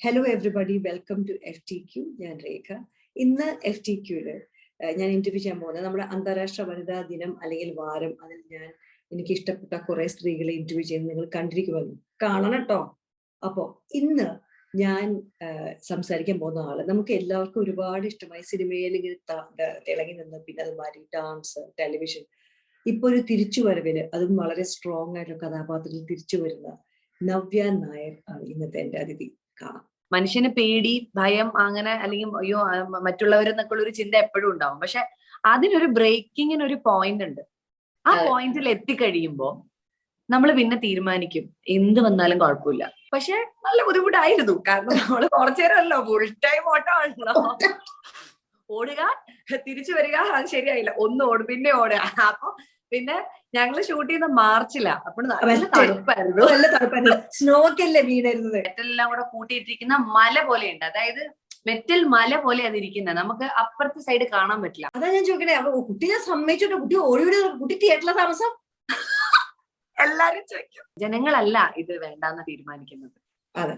Hello everybody, welcome to FTQ. ഞാൻ രേഖ. ഇന്ന് FTQല് ഞാൻ ഇന്റർവ്യൂ ചെയ്യാൻ പോകുന്നത് നമ്മുടെ അന്താരാഷ്ട്ര വനിതാ ദിനം അല്ലെങ്കിൽ വാരം. അതിൽ എനിക്ക് ഇഷ്ടപ്പെട്ട കുറെ സ്ത്രീകളെ ഇന്റർവ്യൂ ചെയ്യുന്നത് നിങ്ങൾ കണ്ടിരിക്കുമല്ലോ, കാണണം കേട്ടോ. അപ്പോ ഇന്ന് ഞാൻ സംസാരിക്കാൻ പോകുന്ന ആള് നമുക്ക് എല്ലാവർക്കും ഒരുപാട് ഇഷ്ടമായി സിനിമയിൽ ഇങ്ങനെ തിളങ്ങി നിന്ന്, പിന്നെ അതുമാതിരി ഡാൻസ്, ടെലിവിഷൻ, ഇപ്പൊ ഒരു തിരിച്ചുവരവില് അതും വളരെ സ്ട്രോങ് ആയിട്ടുള്ള കഥാപാത്രത്തിൽ തിരിച്ചു വരുന്ന നവ്യ നായർ ആണ് ഇന്നത്തെ എന്റെ അതിഥി. കാണാം. മനുഷ്യന് പേടി, ഭയം, അങ്ങനെ അല്ലെങ്കിൽ അയ്യോ മറ്റുള്ളവരെന്നൊക്കെ ഒരു ചിന്ത എപ്പോഴും ഉണ്ടാവും. പക്ഷെ അതിനൊരു ബ്രേക്കിങ്ങിന് ഒരു പോയിന്റ് ഉണ്ട്. ആ പോയിന്റിൽ എത്തിക്കഴിയുമ്പോ നമ്മൾ പിന്നെ തീരുമാനിക്കും എന്ത് വന്നാലും കുഴപ്പമില്ല. പക്ഷെ നല്ല ബുദ്ധിമുട്ടായിരുന്നു, കാരണം നമ്മള് കുറച്ചേരമല്ലോ, ഫുൾ ടൈം ഓട്ടമാണല്ലോ. ഓടുക, തിരിച്ചു വരിക, അത് ശരിയായില്ല, ഒന്ന് ഓടും, പിന്നെ ഓടുക. അപ്പൊ പിന്നെ ഞങ്ങള് ഷൂട്ട് ചെയ്യുന്ന മാർച്ചിലാ. അപ്പോൾ നല്ല തണുപ്പായിരുന്നു. സ്നോ ഒക്കെ അല്ലേ വീണായിരുന്നത്. മെറ്റലെല്ലാം കൂടെ കൂട്ടിയിട്ടിരിക്കുന്ന മല പോലെയുണ്ട്. അതായത് മെറ്റൽ മല പോലെ അതിരിക്കുന്നത്, നമുക്ക് അപ്പുറത്തെ സൈഡ് കാണാൻ പറ്റില്ല. അതാ ഞാൻ ചോദിക്കണേ, കുട്ടിയെ സമ്മതിച്ചോട്ടെ, കുട്ടി ഓടി, കുട്ടി തിയേറ്ററിലെ താമസം. എല്ലാരും ചോദിക്കും. ജനങ്ങളല്ല ഇത് വേണ്ടാന്ന് തീരുമാനിക്കുന്നത്. അതെ,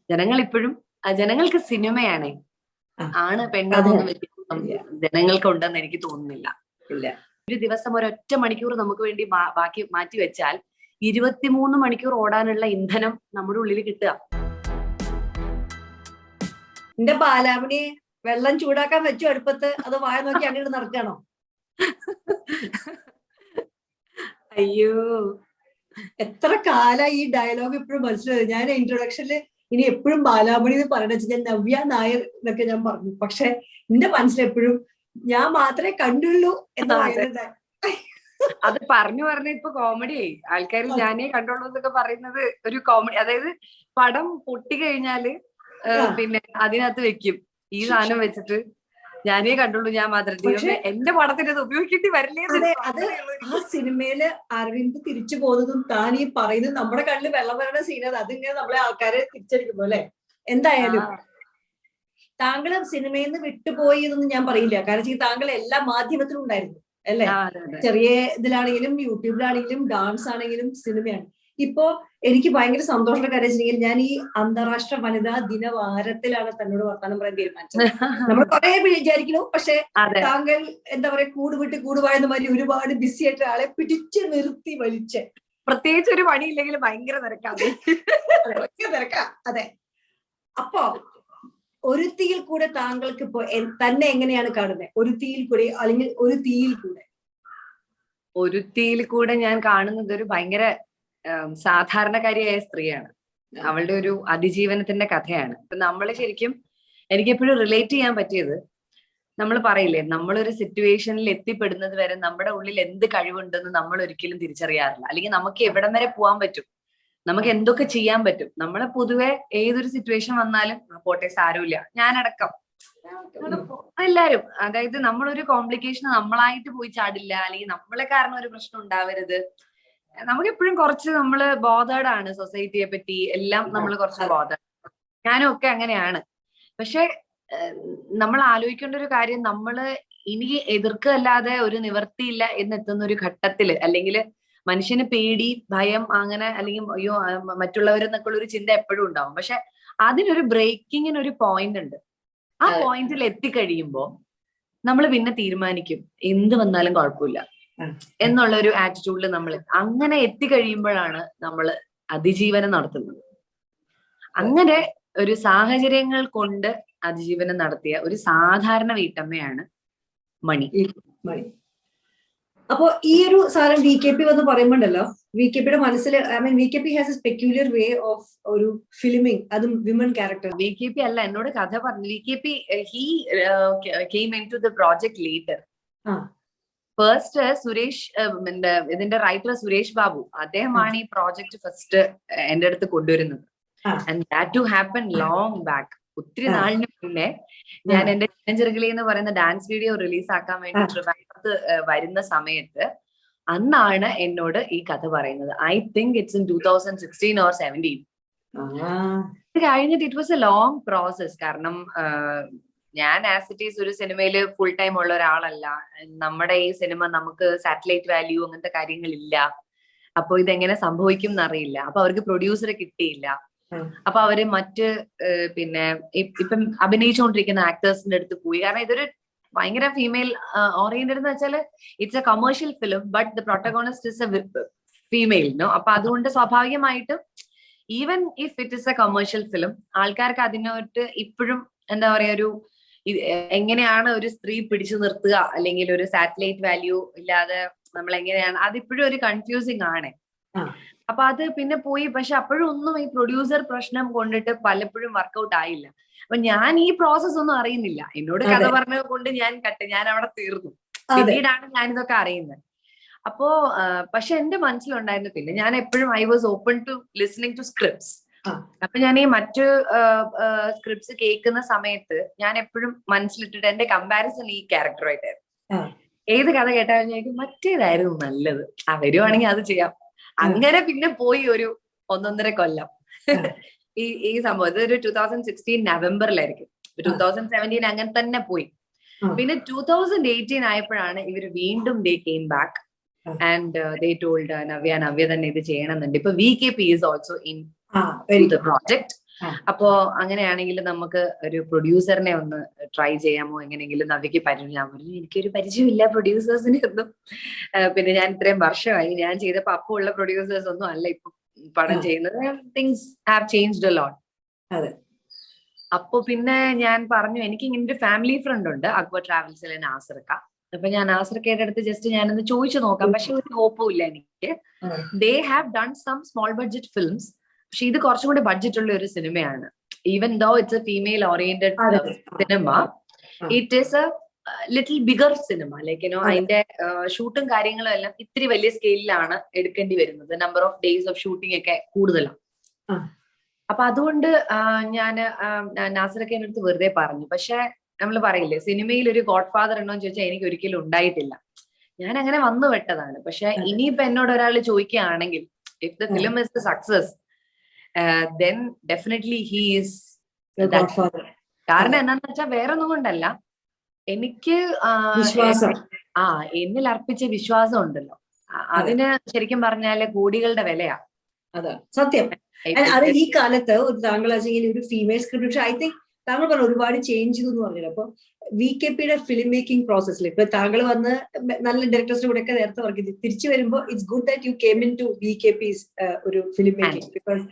ജനങ്ങൾ ഇപ്പോഴും, ജനങ്ങൾക്ക് സിനിമയാണ്. ആണ് പെണ്ണൊന്നും വ്യത്യാസം ജനങ്ങൾക്ക് ഉണ്ടെന്ന് എനിക്ക് തോന്നുന്നില്ല. ഇല്ല. ഒരു ദിവസം ഒരൊറ്റ മണിക്കൂർ നമുക്ക് വേണ്ടി ബാക്കി മാറ്റി വെച്ചാൽ 23 മണിക്കൂർ ഓടാനുള്ള ഇന്ധനം നമ്മുടെ ഉള്ളിൽ കിട്ടുക. എന്റെ ബാലാമണി വെള്ളം ചൂടാക്കാൻ വെച്ചു അടുപ്പത്ത്, അത് വായ നോക്കി അങ്ങനെ നടക്കണോ? അയ്യോ, എത്ര കാലായി ഈ ഡയലോഗ് ഇപ്പോഴും മനസ്സിലായത്. ഞാൻ ഇൻട്രൊഡക്ഷനില് ഇനി എപ്പോഴും ബാലാമണി എന്ന് പറയണ ഞാൻ നവ്യ നായർ എന്നൊക്കെ ഞാൻ പറഞ്ഞു. പക്ഷെ എന്റെ മനസ്സിലെപ്പോഴും ഞാൻ മാത്രമേ കണ്ടുള്ളൂ എന്ന് പറയുന്നത്. അത് പറഞ്ഞു ഇപ്പൊ കോമഡി ആയി. ആൾക്കാർ ഞാനേ കണ്ടുള്ളൂ എന്നൊക്കെ പറയുന്നത് ഒരു കോമഡി. അതായത് പടം പൊട്ടി കഴിഞ്ഞാല് പിന്നെ അതിനകത്ത് വെക്കും ഈ സാധനം വെച്ചിട്ട്, ഞാനേ കണ്ടുള്ളൂ, ഞാൻ മാത്രം. എന്റെ പടത്തിന് അത് ഉപയോഗിക്കേണ്ടി വരില്ലേ? അത് ആ സിനിമയില് അരവിന്ദ് തിരിച്ചു പോകുന്നതും താൻ ഈ പറയുന്നതും നമ്മുടെ കണ്ണിൽ വെള്ളം വരണ സീനത്. അതിങ്ങനെ നമ്മളെ ആൾക്കാരെ തിരിച്ചടിക്കുമ്പോ അല്ലെ. എന്തായാലും താങ്കൾ സിനിമയിൽ നിന്ന് വിട്ടുപോയി എന്നൊന്നും ഞാൻ പറയില്ല. കാരണം താങ്കൾ എല്ലാ മാധ്യമത്തിലും ഉണ്ടായിരുന്നു അല്ലെ. ചെറിയ ഇതിലാണെങ്കിലും യൂട്യൂബിലാണെങ്കിലും ഡാൻസ് ആണെങ്കിലും സിനിമയാണ്. ഇപ്പോ എനിക്ക് ഭയങ്കര സന്തോഷമുള്ള കാര്യം വെച്ചിട്ടുണ്ടെങ്കിൽ, ഞാൻ ഈ അന്താരാഷ്ട്ര വനിതാ ദിനവാരത്തിലാണ് തന്നോട് വർത്താനം പറയാൻ തീരുമാനിച്ചത്. നമ്മൾ കുറെ വിചാരിക്കുന്നു, പക്ഷെ താങ്കൾ എന്താ പറയാ, കൂട് വിട്ട് കൂടുവായെന്ന മാതിരി ഒരുപാട് ബിസി ആയിട്ട് ആളെ പിടിച്ച് നിർത്തി വലിച്ച്, പ്രത്യേകിച്ച് ഒരു പണിയില്ലെങ്കിൽ ഭയങ്കര തിരക്കാണ്. തിരക്കാ. അതെ. അപ്പോ ഒരു തീയിൽ കൂടെ താങ്കൾക്ക് ഇപ്പോ തന്നെ എങ്ങനെയാണ് കാണുന്നത്? ഒരു തീയിൽ കൂടെ അല്ലെങ്കിൽ ഒരു തീയിൽ കൂടെ? ഒരു തീയിൽ കൂടെ ഞാൻ കാണുന്നത് ഒരു ഭയങ്കര സാധാരണക്കാരിയായ സ്ത്രീയാണ്. അവളുടെ ഒരു അതിജീവനത്തിന്റെ കഥയാണ്. ഇപ്പൊ നമ്മള് ശരിക്കും എനിക്കെപ്പോഴും റിലേറ്റ് ചെയ്യാൻ പറ്റിയത്, നമ്മൾ പറയില്ലേ, നമ്മളൊരു സിറ്റുവേഷനിൽ എത്തിപ്പെടുന്നത് വരെ നമ്മുടെ ഉള്ളിൽ എന്ത് കഴിവുണ്ടെന്ന് നമ്മൾ ഒരിക്കലും തിരിച്ചറിയാറില്ല. അല്ലെങ്കിൽ നമുക്ക് എവിടം വരെ പോകാൻ പറ്റും, നമുക്ക് എന്തൊക്കെ ചെയ്യാൻ പറ്റും. നമ്മളെ പൊതുവെ ഏതൊരു സിറ്റുവേഷൻ വന്നാലും പോട്ടെ, സാരമില്ല, ഞാനടക്കം എല്ലാരും, അതായത് നമ്മളൊരു കോംപ്ലിക്കേഷൻ നമ്മളായിട്ട് പോയി ചാടില്ല, അല്ലെങ്കിൽ നമ്മളെ കാരണം ഒരു പ്രശ്നം ഉണ്ടാവരുത്. നമുക്കെപ്പോഴും കുറച്ച് നമ്മള് ബോധേഡ് ആണ് സൊസൈറ്റിയെ പറ്റി എല്ലാം. നമ്മൾ കുറച്ച് ബോധേഡ്, ഞാനും ഒക്കെ അങ്ങനെയാണ്. പക്ഷെ നമ്മൾ ആലോചിക്കേണ്ട ഒരു കാര്യം, നമ്മള് ഇനി എതിർക്കല്ലാതെ ഒരു നിവർത്തിയില്ല എന്നെത്തുന്ന ഒരു ഘട്ടത്തില്, അല്ലെങ്കിൽ മനുഷ്യന് പേടി, ഭയം, അങ്ങനെ അല്ലെങ്കിൽ അയ്യോ മറ്റുള്ളവരെന്നൊക്കെ ഒരു ചിന്ത എപ്പോഴും ഉണ്ടാവും. പക്ഷെ അതിനൊരു ബ്രേക്കിങ്ങിന് ഒരു പോയിന്റ് ഉണ്ട്. ആ പോയിന്റിൽ എത്തിക്കഴിയുമ്പോ നമ്മൾ പിന്നെ തീരുമാനിക്കും എന്ത് വന്നാലും കുഴപ്പമില്ല എന്നുള്ള ഒരു ആറ്റിറ്റ്യൂഡിൽ നമ്മൾ അങ്ങനെ എത്തിക്കഴിയുമ്പോഴാണ് നമ്മൾ അതിജീവനം നടത്തുന്നത്. അങ്ങനെ ഒരു സാഹചര്യങ്ങൾ കൊണ്ട് അതിജീവനം നടത്തിയ ഒരു സാധാരണ വീട്ടമ്മയാണ് മണി. അപ്പോ ഈ ഒരു സാധനം VKP വന്ന് പറയുമ്പോണ്ടല്ലോ, VKPയുടെ മനസ്സിൽ, I mean VKP has A peculiar way of ഒരു ഫിലിമിങ്, അതും വിമൻ ക്യാരക്ടർ. VKP അല്ല എന്നോട് കഥ പറഞ്ഞു. VKP he came into the project later. First Suresh, ഇതിന്റെ റൈറ്റർ സുരേഷ് ബാബു, അദ്ദേഹമാണ് ഈ പ്രോജക്ട് ഫസ്റ്റ് എന്റെ അടുത്ത് കൊണ്ടുവരുന്നത്. And that to happen long back. ഒത്തിരി നാളിന് മുന്നേ ഞാൻ എന്റെ ചെറുകിളി എന്ന് പറയുന്ന ഡാൻസ് വീഡിയോ റിലീസ് ആക്കാൻ വേണ്ടി ട്രിവാൻഡ്രത്ത് വരുന്ന സമയത്ത് അന്നാണ് എന്നോട് ഈ കഥ പറയുന്നത്. I think it's in 2016 or 17. കഴിഞ്ഞിട്ട് it was A long process. കാരണം ഞാൻ ആസ് ഇറ്റ് ഈസ് ഒരു സിനിമയിൽ ഫുൾ ടൈം ഉള്ള ഒരാളല്ല. നമ്മുടെ ഈ സിനിമ നമുക്ക് സാറ്റലൈറ്റ് വാല്യൂ അങ്ങനത്തെ കാര്യങ്ങളില്ല. അപ്പൊ ഇതെങ്ങനെ സംഭവിക്കും എന്നറിയില്ല. അപ്പൊ അവർക്ക് പ്രൊഡ്യൂസറെ കിട്ടിയില്ല. അപ്പൊ അവര് മറ്റ് പിന്നെ ഇപ്പം അഭിനയിച്ചുകൊണ്ടിരിക്കുന്ന ആക്ടേഴ്സിന്റെ അടുത്ത് പോയി. കാരണം ഇതൊരു ഭയങ്കര ഫീമെയിൽ ഓറിയന്റഡ് എന്ന് വെച്ചാൽ it's a commercial film but the protagonist is a female no. അപ്പൊ അതുകൊണ്ട് സ്വാഭാവികമായിട്ടും even if it is a commercial film ആൾക്കാർക്ക് അതിനോട്ട് ഇപ്പോഴും എന്താ പറയാ ഒരു എങ്ങനെയാണ് ഒരു സ്ത്രീ പിടിച്ചു നിർത്തുക, അല്ലെങ്കിൽ ഒരു സാറ്റലൈറ്റ് വാല്യൂ ഇല്ലാതെ നമ്മൾ എങ്ങനെയാണ്, അതിപ്പോഴും ഒരു കൺഫ്യൂസിങ് ആണ്. അപ്പൊ അത് പിന്നെ പോയി. പക്ഷെ അപ്പോഴും ഒന്നും ഈ പ്രൊഡ്യൂസർ പ്രശ്നം കൊണ്ടിട്ട് പലപ്പോഴും വർക്ക്ഔട്ട് ആയില്ല. അപ്പൊ ഞാൻ ഈ പ്രോസസ് ഒന്നും അറിയുന്നില്ല. എന്നോട് കഥ പറഞ്ഞത് കൊണ്ട് ഞാൻ അവിടെ തീർന്നു. പിന്നീടാണ് ഞാനിതൊക്കെ അറിയുന്നത്. അപ്പോ പക്ഷെ എന്റെ മനസ്സിലുണ്ടായിരുന്നു, പിന്നെ ഞാൻ എപ്പോഴും I was open to listening to scripts. അപ്പൊ ഞാൻ ഈ മറ്റു സ്ക്രിപ്റ്റ്സ് കേൾക്കുന്ന സമയത്ത് ഞാൻ എപ്പോഴും മനസ്സിലിട്ടിട്ട് എന്റെ കമ്പാരിസൺ ഈ ക്യാരക്ടറായിട്ടായിരുന്നു. ഏത് കഥ കേട്ടാലും എനിക്ക് മറ്റേതായിരുന്നു നല്ലത്, വരുവാണെങ്കിൽ അത് ചെയ്യാം. അങ്ങനെ പിന്നെ പോയി ഒരു 1.5 കൊല്ലം ഈ സംഭവം. ഇതൊരു 2016 നവംബറിലായിരിക്കും. 2017 അങ്ങനെ തന്നെ പോയി. പിന്നെ 2018 ആയപ്പോഴാണ് ഇവര് വീണ്ടും they came back and they told Navya തന്നെ ഇത് ചെയ്യണമെന്നുണ്ട്. ഇപ്പൊ VKP is also in the project. അപ്പോ അങ്ങനെയാണെങ്കിൽ നമുക്ക് ഒരു പ്രൊഡ്യൂസറിനെ ഒന്ന് ട്രൈ ചെയ്യാമോ, എങ്ങനെയെങ്കിലും നവ്യക്ക് പരിചയം. എനിക്കൊരു പരിചയമില്ല പ്രൊഡ്യൂസേഴ്സിനെ ഒന്നും. പിന്നെ ഞാൻ ഇത്രയും വർഷമായി ഞാൻ ചെയ്തപ്പോ അപ്പോൾ ഉള്ള പ്രൊഡ്യൂസേഴ്സ് ഒന്നും അല്ല ഇപ്പൊ പടം ചെയ്യുന്നത്. Things have changed a lot. അപ്പൊ പിന്നെ ഞാൻ പറഞ്ഞു, എനിക്ക് ഇങ്ങനെ ഒരു ഫാമിലി ഫ്രണ്ട് ഉണ്ട് അക്ബർ ട്രാവൽസിലെ നാസർക്ക. അപ്പൊ ഞാൻ നാസർക്കയുടെ അടുത്ത് ജസ്റ്റ് ഞാനൊന്ന് ചോദിച്ചു നോക്കാം. പക്ഷെ ഒരു ഹോപ്പും ഇല്ല എനിക്ക്. They have done some small budget films. പക്ഷെ ഇത് കുറച്ചും കൂടി ബഡ്ജറ്റ് ഉള്ള ഒരു സിനിമയാണ്. Even though it's a female oriented cinema, it is a little bigger cinema. Like you know അതിന്റെ ഷൂട്ടും കാര്യങ്ങളും എല്ലാം ഇത്തിരി വലിയ സ്കെയിലാണ് എടുക്കേണ്ടി വരുന്നത്. Number of days of shooting ഒക്കെ കൂടുതലാണ്. അപ്പൊ അതുകൊണ്ട് ഞാൻ നാസറൊക്കെ എൻ്റെ അടുത്ത് വെറുതെ പറഞ്ഞു. പക്ഷെ നമ്മൾ പറയില്ലേ സിനിമയിൽ ഒരു ഗോഡ് ഫാദർ ഉണ്ടോ എന്ന് ചോദിച്ചാൽ എനിക്ക് ഒരിക്കലും ഉണ്ടായിട്ടില്ല. ഞാൻ അങ്ങനെ വന്നു വിട്ടതാണ്. പക്ഷെ ഇനിയിപ്പോ എന്നോട് ഒരാൾ ചോദിക്കുകയാണെങ്കിൽ if the film is the success then definitely he is that father. കാരണം എന്താന്ന് വെച്ചാൽ വേറെ ഒന്നും കൊണ്ടല്ല, എനിക്ക് എന്നിൽ അർപ്പിച്ച വിശ്വാസം ഉണ്ടല്ലോ, അതിന് ശരിക്കും പറഞ്ഞാല് കോടികളുടെ വിലയാ. അതാണ് സത്യം. അത് ഈ കാലത്ത് ഒരു താങ്കൾ ഒരു ഫീമെയിൽ സ്ക്രിപ്റ്റ്, ഐ തിങ്ക് താങ്കൾ പറഞ്ഞു ഒരുപാട് ചേഞ്ച് ചെയ്തു എന്ന് പറഞ്ഞത്. അപ്പൊ VKPയുടെ ഫിലിം മേക്കിംഗ് പ്രോസസ്സിൽ ഇപ്പൊ താങ്കൾ വന്ന് നല്ല ഡയറക്ടേഴ്സിന്റെ കൂടെ ഒക്കെ നേരത്തെ വർക്ക് ചെയ്ത് തിരിച്ചു വരുമ്പോൾ it's good that you came into VKP's ഒരു ഫിലിം മേക്കിംഗ്. ബിക്കോസ്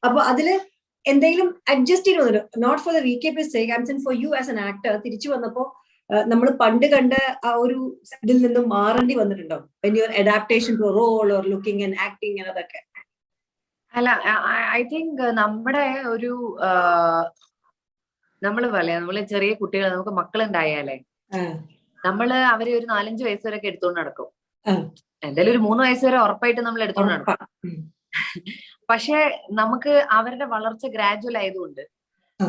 അപ്പൊ അതില് എന്തെങ്കിലും അഡ്ജസ്റ്റ് ചെയ്തു, not for the VKP's sake, I am for you as an actor. തിരിച്ചു വന്നപ്പോ നമ്മൾ പണ്ട് കണ്ട ആ ഒരു ഇതിൽ നിന്നും മാറേണ്ടി വന്നിട്ടുണ്ടോ? When your adaptation to role or looking and acting അതൊക്കെ? അല്ല, ഐ തിങ്ക് നമ്മുടെ ഒരു നമ്മള് ചെറിയ കുട്ടികൾ, നമുക്ക് മക്കളുണ്ടായാലേ അവരെ ഒരു 4-5 വയസ്സ് വരെയൊക്കെ എടുത്തോണ്ട് നടക്കും. എന്തായാലും ഒരു 3 വയസ്സ് വരെ ഉറപ്പായിട്ട് നമ്മൾ എടുത്തോണ്ട് നടക്കും. പക്ഷെ നമുക്ക് അവരുടെ വളർച്ച ഗ്രാജുവൽ ആയതുകൊണ്ട്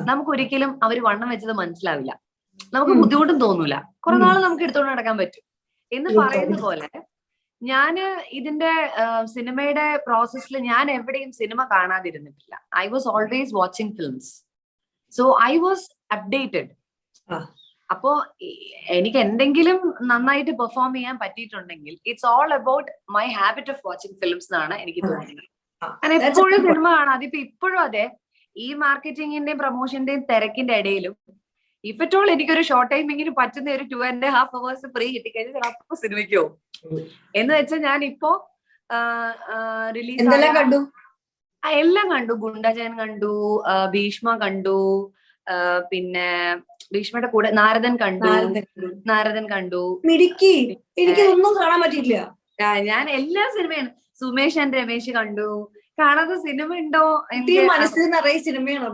നമുക്ക് ഒരിക്കലും അവർ വണ്ണം വെച്ചത് മനസ്സിലാവില്ല, നമുക്ക് ബുദ്ധിമുട്ടും തോന്നൂല. കുറെ നാൾ നമുക്ക് എടുത്തോണ്ട് നടക്കാൻ പറ്റും എന്ന് പറയുന്ന പോലെ ഞാന് ഇതിന്റെ സിനിമയുടെ പ്രോസസ്സിൽ ഞാൻ എവിടെയും സിനിമ കാണാതിരുന്നിട്ടില്ല. I was always watching films, so I was updated. അപ്പോ എനിക്ക് എന്തെങ്കിലും നന്നായിട്ട് പെർഫോം ചെയ്യാൻ പറ്റിയിട്ടുണ്ടെങ്കിൽ it's all about my habit of watching films എന്നാണ് എനിക്ക് തോന്നുന്നത്. ഞാൻ എപ്പോഴും സിനിമ കാണാം. അതിപ്പോ ഇപ്പോഴും അതെ, ഈ മാർക്കറ്റിംഗിന്റെയും പ്രൊമോഷന്റെയും തിരക്കിന്റെ ഇടയിലും ഇഫ് അറ്റ് ഓൾ എനിക്കൊരു ഷോർട്ട് ടൈമിങ്ങിന് പറ്റുന്ന ഒരു 2.5 hours ഫ്രീ കിട്ടിക്കഴിഞ്ഞാൽ അപ്പൊ സിനിമയ്ക്ക് പോകും. എന്ന് വെച്ചാൽ ഞാൻ ഇപ്പോ റിലീസ് എല്ലാം കണ്ടു. ഗുണ്ടജൻ കണ്ടു, ഭീഷ്മ കണ്ടു, പിന്നെ ഭീഷ്മയുടെ കൂടെ നാരദൻ കണ്ടു. എനിക്കൊന്നും കാണാൻ പറ്റിയില്ല. ഞാൻ എല്ലാ സിനിമയാണ്. സുമേഷ് ആൻഡ് രമേശ് കണ്ടു. കാണാത്ത സിനിമ ഉണ്ടോ? മനസ്സിൽ നിറയെ സിനിമയാണ്.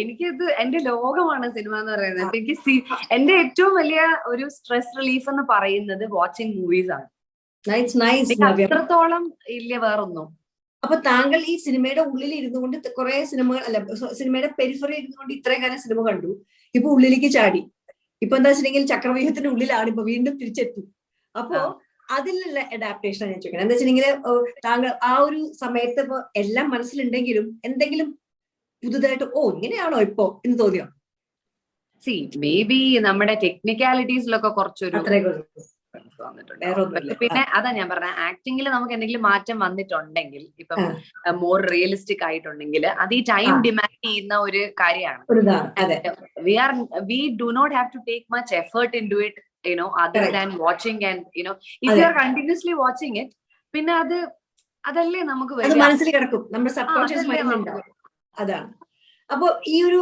എനിക്കിത് എന്റെ ലോകമാണ് സിനിമ എന്ന് പറയുന്നത്. അപ്പൊ എനിക്ക് എന്റെ ഏറ്റവും വലിയ ഒരു സ്ട്രെസ് റിലീഫ് എന്ന് പറയുന്നത് വാച്ചിങ് മൂവീസ് ആണ്. അത്രത്തോളം ഇല്ല വേറൊന്നും. അപ്പൊ താങ്കൾ ഈ സിനിമയുടെ ഉള്ളിൽ ഇരുന്നുകൊണ്ട് കുറെ സിനിമകൾ, അല്ല സിനിമയുടെ പെരിഫറി ഇരുന്നുകൊണ്ട് ഇത്രയും കാലം സിനിമ കണ്ടു, ഇപ്പൊ ഉള്ളിലേക്ക് ചാടി. ഇപ്പൊ എന്താ വെച്ചിട്ടുണ്ടെങ്കിൽ ചക്രവ്യൂഹത്തിന്റെ ഉള്ളിലാണ്, ഇപ്പൊ വീണ്ടും തിരിച്ചെത്തി. അപ്പോ അതിലുള്ള അഡാപ്റ്റേഷൻ ഞാൻ ചോദിക്കണം. എന്താ വെച്ചിട്ടുണ്ടെങ്കിൽ താങ്കൾ ആ ഒരു സമയത്ത് ഇപ്പൊ എല്ലാം മനസ്സിലുണ്ടെങ്കിലും എന്തെങ്കിലും പുതുതായിട്ട് ഇങ്ങനെയാണോ ഇപ്പോ എന്ന് തോന്നിയോ? മേ ബി നമ്മുടെ ടെക്നിക്കാലിറ്റീസിലൊക്കെ കുറച്ചൊരു വന്നിട്ടുണ്ട്. പിന്നെ അതാ ഞാൻ പറഞ്ഞ, ആക്ടിങ്ങിൽ നമുക്ക് എന്തെങ്കിലും മാറ്റം വന്നിട്ടുണ്ടെങ്കിൽ, ഇപ്പം മോർ റിയലിസ്റ്റിക് ആയിട്ടുണ്ടെങ്കിൽ, അത് ഈ ടൈം ഡിമാൻഡ് ചെയ്യുന്ന ഒരു കാര്യമാണ്. We do not have to take much effort into it, other than watching, and if you are continuously watching it, പിന്നെ അതല്ലേ നമുക്ക് മനസ്സിൽ കിടക്കും, നമ്മുടെ സബ് കോൺഷ്യസ് മൈൻഡിലുണ്ടാവും. അതാണ്. അപ്പൊ ഈ ഒരു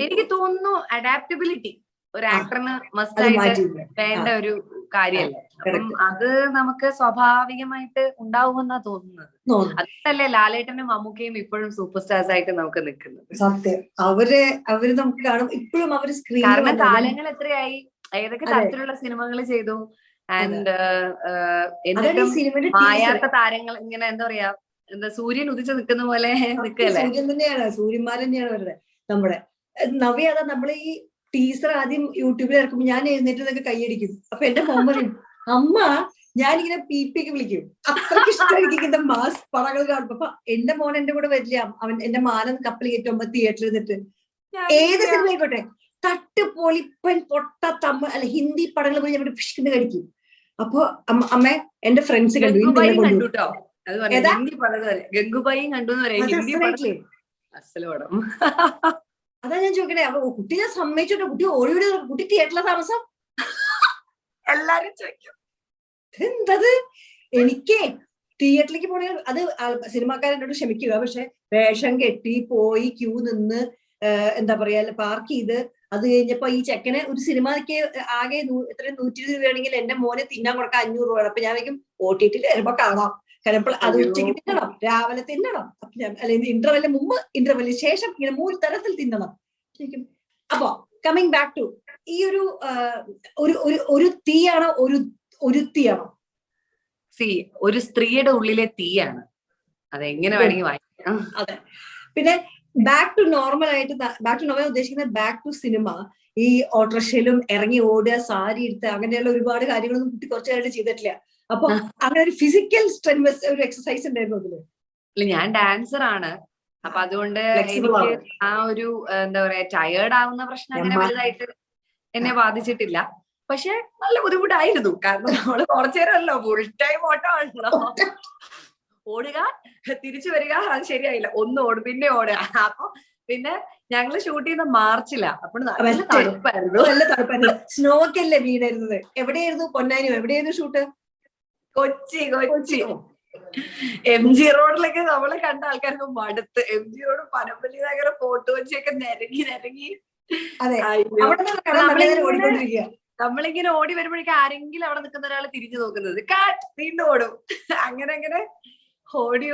എനിക്ക് തോന്നുന്നു അഡാപ്റ്റബിലിറ്റി ഒരു ആക്ടറിന് മസ്റ്റ് ആയിട്ട് വേണ്ട ഒരു കാര്യമല്ലേ. അപ്പം അത് നമുക്ക് സ്വാഭാവികമായിട്ട് ഉണ്ടാവുമെന്നാ തോന്നുന്നത്. അതല്ലേ ലാലേട്ടനും മമ്മൂക്കയും ഇപ്പോഴും സൂപ്പർ സ്റ്റാർസ് ആയിട്ട് നമുക്ക് നിൽക്കുന്നത്. സത്യം. അവര് നമുക്ക് കാണും ഇപ്പോഴും. അവര് സ്ക്രീൻ, കാരണം കാലങ്ങൾ എത്രയായി, ഏതൊക്കെ തരത്തിലുള്ള സിനിമകൾ ചെയ്തു, ആൻഡ് എന്നിട്ടും മായാത്ത താരങ്ങൾ ഇങ്ങനെ എന്താ പറയാ, സൂര്യൻ ഉദിച്ചു നിൽക്കുന്ന പോലെ നിൽക്കല്ലേ. സൂര്യൻ തന്നെയാണ്, സൂര്യന്മാർ തന്നെയാണ് അവരുടെ. നമ്മുടെ നവ്യ, അതാ നമ്മള് ഈ ടീസർ ആദ്യം യൂട്യൂബിൽ ഇറക്കുമ്പോൾ ഞാൻ എഴുന്നേറ്റ് കൈയടിക്കും. അപ്പൊ എന്റെ മോൻ പറയും, അമ്മ ഞാനിങ്ങനെ പീപ്പിക്ക് വിളിക്കും. അത്രയ്ക്ക് ഇഷ്ടം എനിക്ക് മാസ് പടങ്ങൾ കാണുമ്പോ. അപ്പൊ എന്റെ മോൻ എന്റെ കൂടെ വരില്ല. അവൻ എന്റെ മാനം കപ്പൽ കയറ്റുമ്പോ തിയേറ്ററിൽ നിന്നിട്ട് ഏത് സിനിമ ആയിക്കോട്ടെ, തട്ട് പൊളിപ്പൻ പൊട്ട അല്ല ഹിന്ദി പടങ്ങൾ പോയി ഞങ്ങളുടെ പിഷ്കിന്ന് കഴിക്കും. അപ്പൊ അമ്മ എന്റെ ഫ്രണ്ട്സ് കണ്ടു, ഗംഗുബായും കണ്ടു. അതാ ഞാൻ ചോദിക്കണേ. അപ്പൊ കുട്ടി ഞാൻ സമ്മതിച്ചോട്ടെ, കുട്ടി ഓടി കുട്ടി തിയേറ്ററിലെ താമസം. എല്ലാരും ചോദിക്കും എന്തത്. എനിക്ക് തിയേറ്ററിലേക്ക് പോണേ അത് സിനിമാക്കാരെന്നോട് ക്ഷമിക്കുക, പക്ഷെ വേഷം കെട്ടി പോയി ക്യൂ നിന്ന് എന്താ പറയാ പാർക്ക് ചെയ്ത്, അത് കഴിഞ്ഞപ്പോ ഈ ചെക്കന് ഒരു സിനിമയ്ക്ക് ആകെ എത്ര 120 രൂപയാണെങ്കിൽ എന്റെ മോനെ തിന്നാൻ കൊടുക്കാൻ 500 രൂപ. അപ്പൊ ഞാൻ വയ്ക്കും OTT വരുമ്പോ കാണാം. കാരണം അത് ഉച്ചയ്ക്ക് തിന്നണം, രാവിലെ തിന്നണം, അല്ലെങ്കിൽ ഇന്റർവെല്ലിന് മുമ്പ്, ഇന്റർവെല്ലിന് ശേഷം, ഇങ്ങനെ 3 തരത്തിൽ തിന്നണം. അപ്പൊ കമ്മിങ് ബാക്ക് ടു ഈ ഒരു തീയാണോ ഒരു തീയാണോ? ഒരു സ്ത്രീയുടെ ഉള്ളിലെ തീയാണ്, അതെങ്ങനെ വേണമെങ്കിൽ വായിക്കാം. അതെ. പിന്നെ ബാക്ക് ടു നോർമൽ ആയിട്ട്, ബാക്ക് ടു നോർമൽ ഉദ്ദേശിക്കുന്നത് ബാക്ക് ടു സിനിമ. ഈ ഓട്ടോറിക്ഷയിലും ഇറങ്ങി ഓടുക, സാരി എടുത്ത്, അങ്ങനെയുള്ള ഒരുപാട് കാര്യങ്ങളൊന്നും കുട്ടി കുറച്ചു കാലം ചെയ്തിട്ടില്ല. അപ്പൊ അങ്ങനെ ഒരു ഫിസിക്കൽ സ്ട്രെങ്ത്, ഒരു എക്സസൈസ് ഉണ്ടായിരുന്നു അതില്. ഞാൻ ഡാൻസർ ആണ്, അപ്പൊ അതുകൊണ്ട് എനിക്ക് ആ ഒരു എന്താ പറയാ ടയേർഡ് ആവുന്ന പ്രശ്നം അങ്ങനെ വലുതായിട്ട് എന്നെ ബാധിച്ചിട്ടില്ല. പക്ഷെ നല്ല ബുദ്ധിമുട്ടായിരുന്നു, കാരണം നമ്മള് കുറച്ചു നേരമല്ലോ, ഫുൾ ടൈം ഓട്ടമാണല്ലോ. ഓടുക, തിരിച്ചു വരിക, അത് ശരിയായില്ല, ഒന്ന് ഓടും, പിന്നെ ഓടുക. അപ്പൊ പിന്നെ ഞങ്ങള് ഷൂട്ട് ചെയ്യുന്ന മാർച്ചിലാ, അപ്പോൾ നല്ല തണുപ്പായിരുന്നു. നല്ല തണുപ്പായിരുന്നു. സ്നോ ഒക്കെ അല്ലേ വീണായിരുന്നത്. എവിടെയായിരുന്നു? പൊന്നാനിയോ? എവിടെയായിരുന്നു ഷൂട്ട്? കൊച്ചി. MG റോഡിലൊക്കെ നമ്മളെ കണ്ട ആൾക്കാർക്ക് മടുത്ത്. MG road, Panampilly Nagar, Fort കൊച്ചിയൊക്കെ നിരങ്ങി. നമ്മളിങ്ങനെ ഓടി വരുമ്പോഴേക്കും ആരെങ്കിലും അവിടെ നിൽക്കുന്ന ഒരാൾ തിരിഞ്ഞു നോക്കുന്നത്, വീണ്ടും ഓടും. അങ്ങനെ ഓടി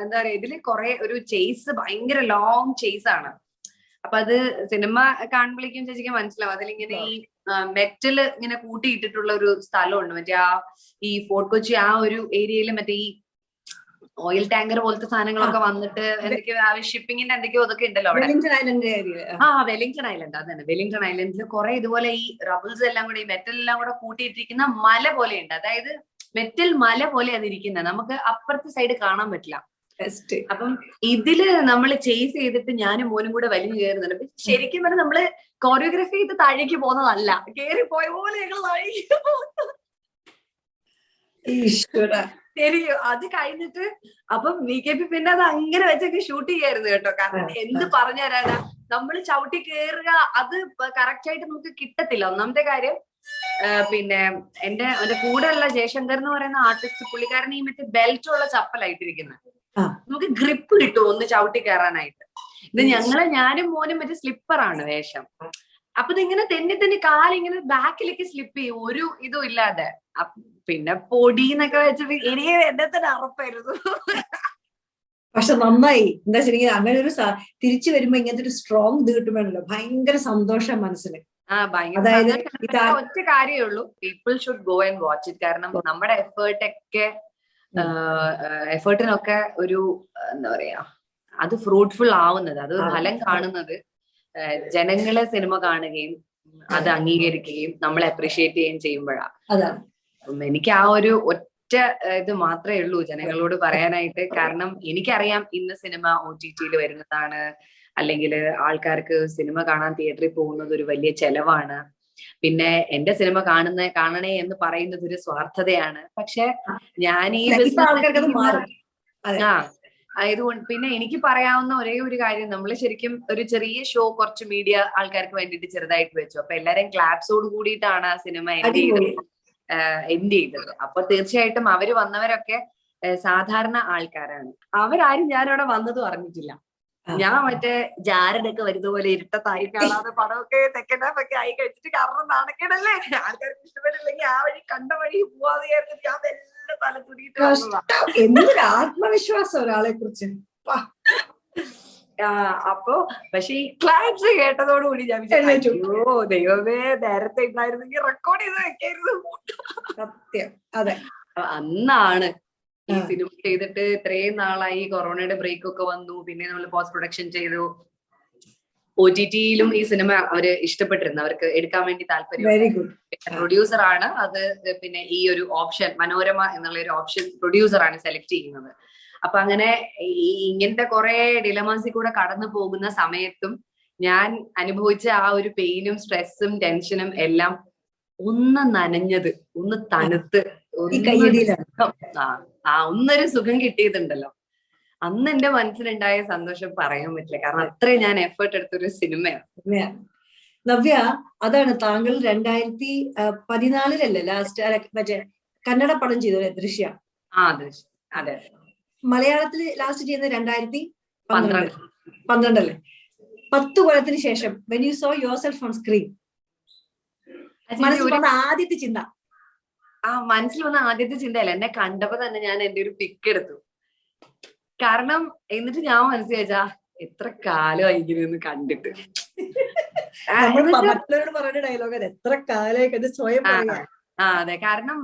എന്താ പറയാ, ഇതില് കുറെ ഒരു ചേസ്, ഭയങ്കര ലോങ് ചേസ് ആണ്. അപ്പൊ അത് സിനിമ കാണുമ്പോഴേക്കും ചേച്ചിക്ക് മനസ്സിലാവും. അതിലിങ്ങനെ ഈ മെറ്റൽ ഇങ്ങനെ കൂട്ടിയിട്ടിട്ടുള്ള ഒരു സ്ഥലമുണ്ട്, മറ്റേ ഈ ഫോർട്ട് കൊച്ചി ആ ഒരു ഏരിയയിൽ, മറ്റേ ഈ ഓയിൽ ടാങ്കർ പോലത്തെ സാധനങ്ങളൊക്കെ വന്നിട്ട് എന്തൊക്കെയോ ഷിപ്പിങ്ങിന്റെ എന്തൊക്കെയോ അതൊക്കെ ഉണ്ടല്ലോ അവിടെ. വെലിംഗ്ടൺ ഐലൻഡ്, അത് തന്നെ. വെലിംഗ്ടൺ ഐലൻഡിൽ കുറെ ഇതുപോലെ ഈ റബിൾസ് എല്ലാം കൂടെ, ഈ മെറ്റൽ എല്ലാം കൂടെ കൂട്ടിയിട്ടിരിക്കുന്ന മല പോലെയുണ്ട്. അതായത് മെറ്റൽ മല പോലെ അതിരിക്കുന്നത്, നമുക്ക് അപ്പുറത്തെ സൈഡ് കാണാൻ പറ്റില്ല. അപ്പം ഇതില് നമ്മൾ ചേസ് ചെയ്തിട്ട് ഞാനും മോനും കൂടെ വലിഞ്ഞു കയറുന്നുണ്ട്. ശരിക്കും പറഞ്ഞാൽ നമ്മള് കോറിയോഗ്രാഫി ചെയ്ത് താഴേക്ക് പോകുന്നതല്ല, കേറി പോയ പോലെ ഞങ്ങൾ താഴേക്ക് പോകുന്നു. ശരിയോ? അത് കഴിഞ്ഞിട്ട് അപ്പം VKP പിന്നെ അത് അങ്ങനെ വെച്ചൊക്കെ ഷൂട്ട് ചെയ്യായിരുന്നു കേട്ടോ. കാരണം എന്ത് പറഞ്ഞു തരാനാ, നമ്മള് ചവിട്ടി കയറുക, അത് കറക്റ്റ് ആയിട്ട് നമുക്ക് കിട്ടത്തില്ല. ഒന്നാമത്തെ കാര്യം, പിന്നെ എന്റെ കൂടെയുള്ള ജയശങ്കർ എന്ന് പറയുന്ന ആർട്ടിസ്റ്റ്, പുള്ളിക്കാരൻ ഈ മറ്റേ ബെൽറ്റ് ഉള്ള ചപ്പലായിട്ടിരിക്കുന്നത്, നമുക്ക് ഗ്രിപ്പ് കിട്ടും ഒന്ന് ചവിട്ടി കയറാനായിട്ട്. ഇത് ഞാനും മോനും മറ്റേ സ്ലിപ്പറാണ് വേഷം. അപ്പൊ ഇതിങ്ങനെ തെന്നി കാലിങ്ങനെ ബാക്കിലേക്ക് സ്ലിപ്പ് ചെയ്യും, ഒരു ഇതും ഇല്ലാതെ. പിന്നെ പൊടിന്നൊക്കെ വെച്ചിട്ട് എനിക്ക് എന്നെ തന്നെ അറപ്പായിരുന്നു. പക്ഷെ നന്നായി. എന്താ വെച്ചിട്ടുണ്ടെങ്കിൽ അങ്ങനെ ഒരു തിരിച്ചു വരുമ്പോ ഇങ്ങനത്തെ ഒരു സ്ട്രോങ് ഇത് കിട്ടുമ്പോഴല്ലോ ഭയങ്കര സന്തോഷം മനസ്സിന്. അതായത് ഒറ്റ കാര്യമേ ഉള്ളൂ, people should go and watch it. കാരണം നമ്മുടെ എഫേർട്ടിനൊക്കെ ഒരു എന്താ പറയാ, അത് ഫ്രൂട്ട്ഫുൾ ആവുന്നത്, അത് ഫലം കാണുന്നത് ജനങ്ങളെ സിനിമ കാണുകയും അത് അംഗീകരിക്കുകയും നമ്മളെ അപ്രീഷിയേറ്റ് ചെയ്യുകയും ചെയ്യുമ്പോഴാണ്. എനിക്ക് ആ ഒരു ഒറ്റ ഇത് മാത്രമേ ഉള്ളൂ ജനങ്ങളോട് പറയാനായിട്ട്. കാരണം എനിക്കറിയാം ഇന്ന് സിനിമ OTT വരുന്നതാണ്, അല്ലെങ്കിൽ ആൾക്കാർക്ക് സിനിമ കാണാൻ തിയേറ്ററിൽ പോകുന്നത് ഒരു വലിയ ചെലവാണ്. പിന്നെ എന്റെ സിനിമ കാണണേ എന്ന് പറയുന്നത് ഒരു സ്വാർത്ഥതയാണ്. പക്ഷെ ഞാൻ ഈ ഇപ്പൊ ആൾക്കാർക്ക് അത് മാറും. ആ ആയതുകൊണ്ട് പിന്നെ എനിക്ക് പറയാവുന്ന ഒരേ ഒരു കാര്യം, നമ്മൾ ശരിക്കും ഒരു ചെറിയ ഷോ കുറച്ച് മീഡിയ ആൾക്കാർക്ക് വേണ്ടിയിട്ട് ചെറുതായിട്ട് വെച്ചു. അപ്പൊ എല്ലാരും ക്ലാപ്സോട് കൂടിയിട്ടാണ് ആ സിനിമ എൻഡ് ചെയ്തത്. അപ്പൊ തീർച്ചയായിട്ടും അവര് വന്നവരൊക്കെ സാധാരണ ആൾക്കാരാണ്. അവരാരും ഞാനവിടെ വന്നതും അറിഞ്ഞിട്ടില്ല. ഞാൻ മറ്റേ ജാരനൊക്കെ വരുന്ന പോലെ ഇരുട്ടത്തായി കാണാതെ പടമൊക്കെ സെക്കൻഡ് ഹാഫ് ഒക്കെ ആയി കഴിച്ചിട്ട്, കാരണം നാണക്കേടല്ലേ, ആൾക്കാർക്ക് ഇഷ്ടപ്പെട്ടില്ലെങ്കിൽ ആ വഴി കണ്ട വഴി പോവാതെ വിചാരിച്ചിട്ട് ഞാൻ എല്ലാം തല തുടിയിട്ട് എന്തൊരു ആത്മവിശ്വാസം ഒരാളെ കുറിച്ച്. അപ്പൊ പക്ഷെ ഈ ക്ലാപ്സ് കേട്ടതോടുകൂടി ഞാൻ വിചാരിച്ചു, ഓ ദൈവമേ, നേരത്തെ ഉണ്ടായിരുന്നെങ്കിൽ റെക്കോർഡ് ചെയ്ത് വെക്കായിരുന്നു. സത്യം. അതെ, അന്നാണ് ഈ സിനിമ ചെയ്തിട്ട് ഇത്രയും നാളായി, കൊറോണയുടെ ബ്രേക്ക് ഒക്കെ വന്നു, പിന്നെ നമ്മൾ പോസ്റ്റ് പ്രൊഡക്ഷൻ ചെയ്തു. OTT യിലും ഈ സിനിമ അവര് ഇഷ്ടപ്പെട്ടിരുന്നു, അവർക്ക് എടുക്കാൻ വേണ്ടി താല്പര്യം. Very good. പ്രൊഡ്യൂസർ ആണ് അത്, പിന്നെ ഈ ഒരു ഓപ്ഷൻ മനോരമ എന്നുള്ള ഒരു ഓപ്ഷൻ പ്രൊഡ്യൂസർ ആണ് സെലക്ട് ചെയ്യുന്നത്. അപ്പൊ അങ്ങനെ ഈ ഇങ്ങനത്തെ കുറെ ഡിലമാസിൽ കൂടെ കടന്നു പോകുന്ന സമയത്തും ഞാൻ അനുഭവിച്ച ആ ഒരു പെയിനും സ്ട്രെസ്സും ടെൻഷനും എല്ലാം ഒന്ന് നനഞ്ഞത്, ഒന്ന് തണുത്ത്, ഒന്നൊരു സുഖം കിട്ടിയതുണ്ടല്ലോ, അന്ന് എന്റെ മനസ്സിലുണ്ടായ സന്തോഷം പറയാൻ പറ്റില്ല. കാരണം അത്രയും ഞാൻ എഫേർട്ട് എടുത്തൊരു സിനിമയാണ്. നവ്യ, അതാണ് താങ്കൾ 2014 ലാസ്റ്റ് മറ്റേ കന്നഡ പടം ചെയ്തത് ദൃശ്യ. അതെ. മലയാളത്തിൽ ലാസ്റ്റ് ചെയ്യുന്നത് 2012 അല്ലേ? 10 കൊല്ലത്തിന് ശേഷം when you saw yourself on screen, മനസ്സിൽ വന്ന ആദ്യത്തെ ചിന്ത? മനസ്സിൽ വന്ന ആദ്യത്തെ ചിന്തയല്ല, എന്നെ കണ്ടപ്പോ തന്നെ ഞാൻ എന്റെ ഒരു പിക്ക് എടുത്തു. കാരണം എന്നിട്ട് ഞാൻ മനസ്സിലാച്ചാ എത്ര കാലമായി ഇങ്ങനെയൊന്ന് കണ്ടിട്ട്. പറയുന്ന ഡയലോഗ് എത്ര കാലമായി സ്വയം. അതെ, കാരണം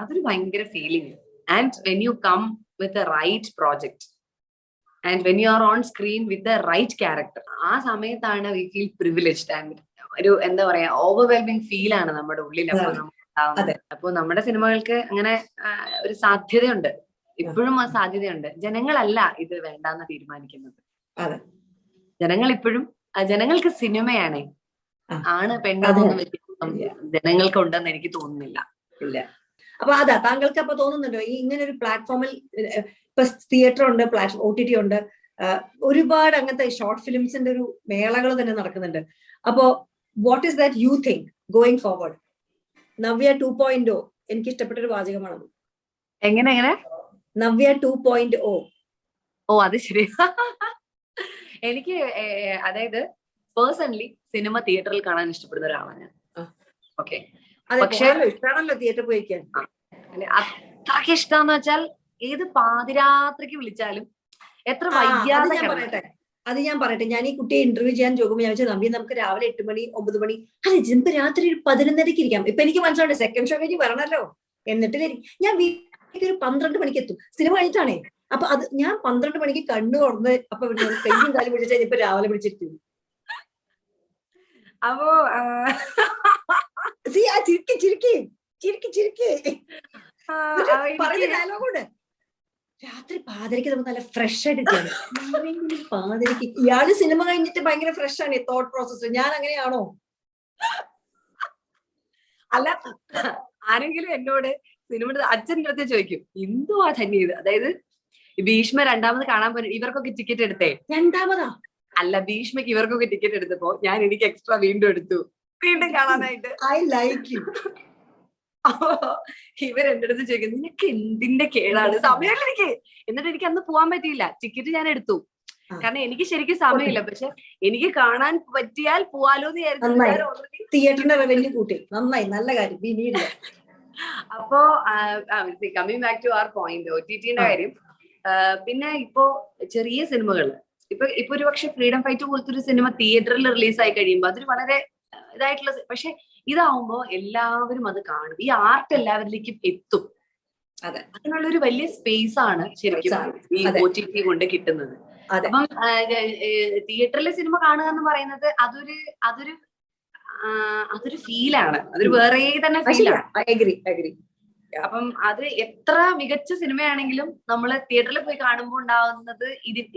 അതൊരു ഭയങ്കര feeling. And when you come with a right project and when you are on screen with a right character, ആ സമയത്താണ് വി ഫീൽ പ്രിവിലേജ്ഡ്. ആൻഡ് ഒരു എന്താ പറയാ, ഓവർവെൽമിംഗ് ഫീൽ ആണ് നമ്മുടെ ഉള്ളിൽ അപ്പൊ ഉണ്ടാവുന്നത്. അപ്പൊ നമ്മുടെ സിനിമകൾക്ക് അങ്ങനെ ഒരു സാധ്യതയുണ്ട്, ഇപ്പോഴും ആ സാധ്യതയുണ്ട്. ജനങ്ങളല്ല ഇത് വേണ്ടാന്ന് തീരുമാനിക്കുന്നത്. ജനങ്ങൾ ഇപ്പോഴും, ജനങ്ങൾക്ക് സിനിമയാണ്, ആണ് പെണ്ണാണെന്ന് വ്യത്യാസം ജനങ്ങൾക്ക് ഉണ്ടെന്ന് എനിക്ക് തോന്നുന്നില്ല. ഇല്ല. അപ്പൊ അതാ താങ്കൾക്ക് അപ്പൊ തോന്നുന്നുണ്ടോ ഈ ഇങ്ങനെ ഒരു പ്ലാറ്റ്ഫോമിൽ, ഇപ്പൊ തിയേറ്റർ ഉണ്ട്, OTT ഉണ്ട്, ഒരുപാട് അങ്ങനത്തെ ഷോർട്ട് ഫിലിംസിന്റെ ഒരു മേളകൾ തന്നെ നടക്കുന്നുണ്ട്. അപ്പോ what is that you think going forward? Navya 2.0 എനിക്ക് ഇഷ്ടപ്പെട്ട ഒരു വാചകമാണത്. എങ്ങനെ നവ്യ 2.0? ഓ, അത് ശരി. എനിക്ക് അതായത് പേഴ്സണലി സിനിമ തിയേറ്ററിൽ കാണാൻ ഇഷ്ടപ്പെടുന്ന ഒരാളാണ് ഞാൻ. ഓക്കെ, പക്ഷേ ഇഷ്ടമാണല്ലോ തിയേറ്ററിൽ പോയിക്കാൻ. അത്രയ്ക്ക് ഇഷ്ടമെന്ന് വെച്ചാൽ ഏത് പാതിരാത്രിക്ക് വിളിച്ചാലും, എത്ര വൈകാതെ. ഞാൻ പറയട്ടെ, ഞാൻ ഈ കുട്ടിയെ ഇന്റർവ്യൂ ചെയ്യാൻ ചോദിക്കുമ്പോൾ ഞാൻ വെച്ചാൽ നമ്പി നമുക്ക് രാവിലെ 8 മണി 9 മണി, അതെ നമുക്ക് രാത്രി ഒരു 11:30 ഇരിക്കാം. ഇപ്പൊ എനിക്ക് മനസ്സിലുണ്ട് സെക്കൻഡ് ഷോ കഴിഞ്ഞ് വരണല്ലോ, എന്നിട്ട് ഞാൻ വീട്ടിൽ ഒരു 12 മണിക്ക് എത്തും, സിനിമ കഴിഞ്ഞിട്ടാണേ. അപ്പൊ അത് ഞാൻ 12 മണിക്ക് കണ്ണു തുറന്ന് അപ്പൊ കയ്യും കാലും പിടിച്ചാൽ ഇപ്പൊ രാവിലെ പിടിച്ചിരിക്കും. അപ്പോ ഡയലോഗുണ്ട്, രാത്രി പാതിരക്ക് നമുക്ക് നല്ല ഫ്രഷ് ആയിട്ട് പാതിരക്ക്. ഇയാള് സിനിമ കഴിഞ്ഞിട്ട് ഭയങ്കര ഫ്രഷ് ആണ് തോട്ട് പ്രോസസ്. ഞാൻ അങ്ങനെയാണോ? അല്ല, ആരെങ്കിലും എന്നോട് സിനിമയുടെ അച്ഛൻ്റെ അടുത്ത് ചോദിക്കും, എന്തുവാ ധന്യത്, അതായത് ഭീഷ്മ 2ാമത് കാണാൻ പോയി, ഇവർക്കൊക്കെ ടിക്കറ്റ് എടുത്തേ. 2ാമതാ? അല്ല, ഭീഷ്മയ്ക്ക് ഇവർക്കൊക്കെ ടിക്കറ്റ് എടുത്തപ്പോ എനിക്ക് എക്സ്ട്രാ വീണ്ടും എടുത്തു, വീണ്ടും കാണാനായിട്ട്. I like you. അപ്പോ ഇവരെന്റെ അടുത്ത് ചോദിക്കും, നിനക്ക് എന്തിന്റെ കേടാണ്, സമയമില്ല എനിക്ക്. എന്നിട്ട് എനിക്ക് അന്ന് പോവാൻ പറ്റിയില്ല, ടിക്കറ്റ് ഞാൻ എടുത്തു, കാരണം എനിക്ക് ശരിക്കും സമയമില്ല. പക്ഷെ എനിക്ക് കാണാൻ പറ്റിയാൽ പോവാലോ എന്ന് വിചാരിച്ചു. തിയേറ്ററിന്റെ റവന്യൂ കൂട്ടി, നന്നായി, നല്ല കാര്യം. അപ്പോ coming back to our point, OTTന്റെ കാര്യം. പിന്നെ ഇപ്പോ ചെറിയ സിനിമകൾ, ഇപ്പൊ ഒരു പക്ഷെ ഫ്രീഡം ഫൈറ്റ് പോലത്തെ ഒരു സിനിമ തിയേറ്ററിൽ റിലീസായി കഴിയുമ്പോൾ അതൊരു വളരെ ഇതായിട്ടുള്ള, പക്ഷെ ഇതാവുമ്പോ എല്ലാവരും അത് കാണും, ഈ ആർട്ട് എല്ലാവരിലേക്കും എത്തും. അതെ, അതിനുള്ളൊരു വലിയ സ്പേസ് ആണ് ശരിക്കും ഈ OTT കൊണ്ട് കിട്ടുന്നത്. അപ്പം തിയേറ്ററിലെ സിനിമ കാണുക എന്ന് പറയുന്നത് അതൊരു ഫീലാണ്, അതൊരു വേറെ തന്നെ ഫീലാണ്. അപ്പം അത് എത്ര മികച്ച സിനിമയാണെങ്കിലും നമ്മൾ തിയേറ്ററിൽ പോയി കാണുമ്പോൾ ഉണ്ടാവുന്നത്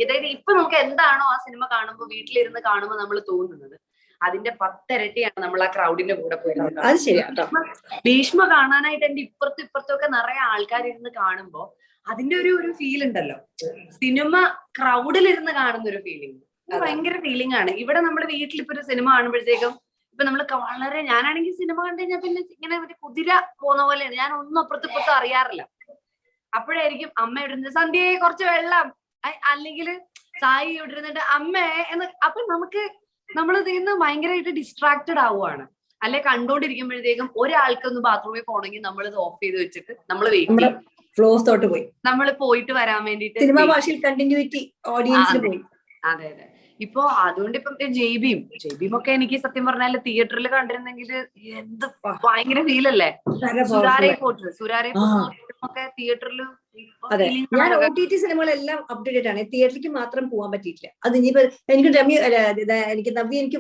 അതായത് ഇപ്പൊ നമുക്ക് എന്താണോ ആ സിനിമ കാണുമ്പോൾ വീട്ടിലിരുന്ന് കാണുമ്പോൾ നമ്മൾ തോന്നുന്നത്, അതിന്റെ 10 ഇരട്ടിയാണ് നമ്മൾ ആ ക്രൗഡിന്റെ കൂടെ പോയിരുന്നത്. അത് ശരിയാട്ടോ. ഭീഷ്മ കാണാനായിട്ട് എന്റെ ഇപ്പുറത്തും ഇപ്പുറത്തൊക്കെ നിറയെ ആൾക്കാരിരുന്ന് കാണുമ്പോ അതിന്റെ ഒരു ഫീൽ ഉണ്ടല്ലോ, സിനിമ ക്രൗഡിലിരുന്ന് കാണുന്ന ഒരു ഫീലിംഗ്, ഭയങ്കര ഫീലിംഗ് ആണ്. ഇവിടെ നമ്മുടെ വീട്ടിലിപ്പോ ഒരു സിനിമ കാണുമ്പോഴത്തേക്കും ഇപ്പൊ നമ്മൾ വളരെ, ഞാനാണെങ്കിൽ സിനിമ കണ്ടു കഴിഞ്ഞാൽ പിന്നെ ഇങ്ങനെ ഒരു കുതിര പോകുന്ന പോലെയാണ്, ഞാൻ ഒന്നും അപ്പുറത്തിപ്പുറത്തും അറിയാറില്ല. അപ്പോഴായിരിക്കും അമ്മ ഇവിടുന്ന് സന്ധ്യയെ കുറച്ച് വെള്ളം, അല്ലെങ്കിൽ സായി ഇവിടെ ഇരുന്നിട്ട് അമ്മേ എന്ന്. അപ്പൊ നമ്മൾ ഇതിന്ന് ഭയങ്കരമായിട്ട് ഡിസ്ട്രാക്റ്റഡ് ആവുകയാണ്. അല്ലെ കണ്ടോണ്ടിരിക്കുമ്പോഴത്തേക്കും ഒരാൾക്കൊന്ന് ബാത്റൂമിൽ പോകണമെങ്കിൽ നമ്മൾ ഇത് ഓഫ് ചെയ്ത് വെച്ചിട്ട് നമ്മൾ വെയിറ്റ് ചെയ്യും, ഫ്ലോസ് തോട്ട് പോയി, നമ്മൾ പോയിട്ട് വരാൻ വേണ്ടിട്ട് സിനിമ ഭാഷയിൽ കണ്ടിന്യൂറ്റി ഓഡിയൻസിന് പോയി. അതെ അതെ. ഇപ്പൊ അതുകൊണ്ട് ഇപ്പം ജെയ്ബീം ഒക്കെ എനിക്ക് സത്യം പറഞ്ഞാല് തിയേറ്ററിൽ കണ്ടിരുന്നെങ്കിൽ എന്ത് ഭയങ്കര ഫീലല്ലേ. സുരാരെ ഒക്കെ തിയേറ്ററിൽ. അതെ, ഞാൻ OTT സിനിമകളെല്ലാം അപ്ഡേറ്റഡ് ആണ്, തിയേറ്ററിലേക്ക് മാത്രം പോകാൻ പറ്റിയിട്ടില്ല. അത് ഇനിയിപ്പോ എനിക്ക്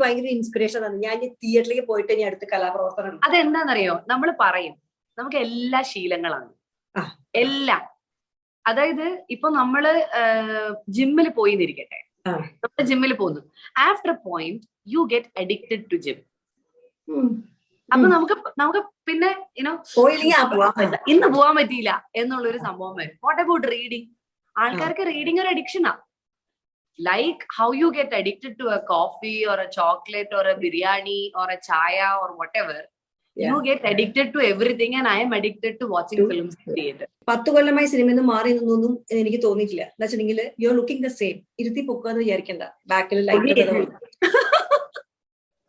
ഭയങ്കര ഇൻസ്പിറേഷൻ ആണ്. ഞാൻ തിയേറ്ററിലേക്ക് പോയിട്ട് ഇനി അടുത്ത കലാപ്രവർത്തനം. അതെന്താണെന്നറിയോ, നമ്മൾ പറയും നമുക്ക് എല്ലാ ശീലങ്ങളാണ്, എല്ലാം. അതായത് ഇപ്പൊ നമ്മള് ജിമ്മിൽ പോയി എന്നിരിക്കട്ടെ, നമ്മൾ ജിമ്മിൽ പോകുന്നു, after point you get addicted to gym. അപ്പൊ നമുക്ക് പിന്നെ ഇന്ന് പോവാൻ പറ്റിയില്ല എന്നുള്ളൊരു സംഭവം വരും. What about reading? ആൾക്കാർക്ക് റീഡിങ് ഒരു അഡിക്ഷനാ. Like how you get addicted to a coffee or a chocolate or a biryani or a chai or whatever, you get addicted to everything and I am addicted to watching films in theater. 10 കൊല്ലമായി സിനിമയിൽ നിന്ന് മാറി നിന്നൊന്നും എനിക്ക് തോന്നിയിട്ടില്ല. എന്ന് വെച്ചിട്ടുണ്ടെങ്കിൽ you are looking the same. ഇരുത്തി പൊക്കാന്ന് വിചാരിക്കണ്ട, ബാക്കിൽ ലൈറ്റ്.